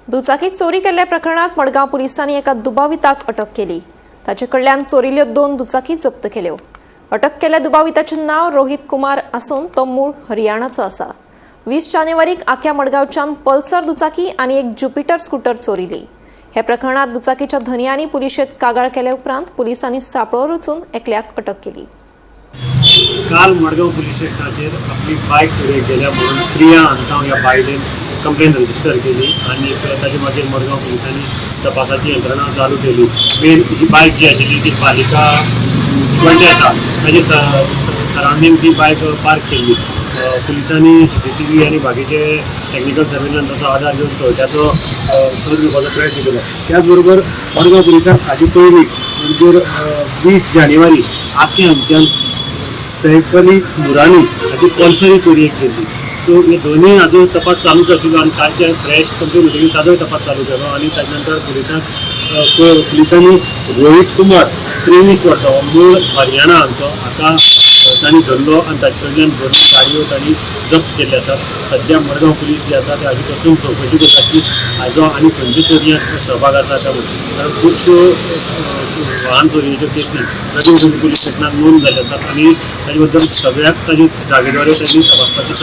दुचाकी चोरी केल्ल्या प्रकरणात मडगांव पोलिसांनी एका दुबाविताक अटक केली। ताचे कडल्यान चोरिल्ल्यो 2 दुचाकी जप्त केल्यो। अटक केल्ल्या दुबाविताचे नाव रोहित कुमार आसून तो मूळ हरियाणाचो आसा। 20 जानेवारीक आख्या मडगांवच्यान पल्सर दुचाकी आनी एक ज्युपिटर स्कूटर चोरिली। हे प्रकरणात दुचाकीच्या धन्यांनी पुलिशेंत कागाळ केले उपरांत पुलिसांनी सापळो रचून एकल्याक अटक केली। काल मडगांव पुलिस स्टेशनाचेर आपली बायक चोरी गेल्या म्हणून प्रिया अंताव ह्या बायलेन कंप्लेन रजिस्टर केली आणि ताचे मागीर मडगांव पुलिसांनी तपासाची यंत्रणा चालू केली। मेन ही बायक जी आशिल्ली ती पालिका गोंडे आसा ताजे सरावंडींग ती बायक पार्क केल्ली। पुलिसांनी CCTV आणि बाकीचे टेक्निकल सर्वेलन्साचो आधार घेवन चोरट्याचो शोध घेवपाचो प्रयत्न केलो। त्याच बरोबर मडगांव पुलिसांक हाची पयलीं म्हणजे 20 जानेवारी आख्या हांगच्यान सैफ अली नुरानी हाची पल्सरी चोरी केली। सो हे दोनूय हाजो तपास चालूच आशिल्लो आणि कालचे फ्रेश कंप्लेन होतकीर ताजोय तपास चालू केलो आणि ताजे नंतर पुलिसांनी रोहित कुमार 23 वर्सां मूळ हरियाणा हांगचो हाका तांणी धरलो आणि ताचे कडल्यान भरपूर गाडयो तांणी जप्त केल्ले आसात। सध्या मडगांव पुलीस जे आसा ते हाजी पासून चौकशी करतात की हाजो आनी खंयचे चोरयांत सहभाग आसा काय म्हणून। कारण खुबश्यो वाहन चोरयेच्यो केसी नवीन पुलीस स्टेशनात नोंद जाल्ले आसात आणि ताजे बद्दल सगळ्याच ताजे जागेद्वारे त्यांनी तपासपाचें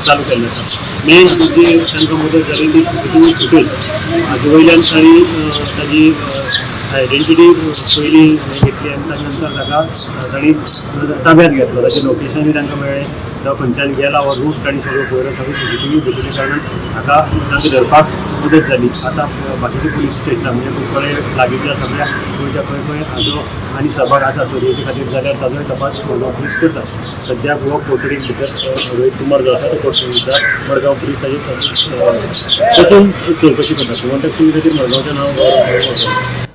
चालू केल्लें आसा। मेन म्हणजे तांकां मदत जाली ती CCTV फुटेज हाजे वयल्यान ताजी आयडेंटिटी पयलीं घेतली आनी ताजे नंतर ताका तांणी ताब्यांत घेतलो। ताचें लोकेशनूय तांकां मेळ्ळें, तो खंयच्यान गेला हो रूट तांणी सगळो पळयलो। सगळी CCTV बशिल्ल्या कारणान हाका तांकां धरपाक मदत जाली। आतां बाकीचे पुलीस स्टेशनां म्हणजे कुंकळे लागींच्या सगळ्या गोंयच्या खंय हाजो आनी सहभाग आसा चोरयेचे खातीर जाल्यार ताजोय तपास मडगांव पुलीस करता। सद्याक हो कोठडीक भितर रोहित कुमार जो आसा तो कोठडी भितर मडगांव पुलीस ताजेर पसून चवकशी करता। म्हणटकीर मडगांवचें नांव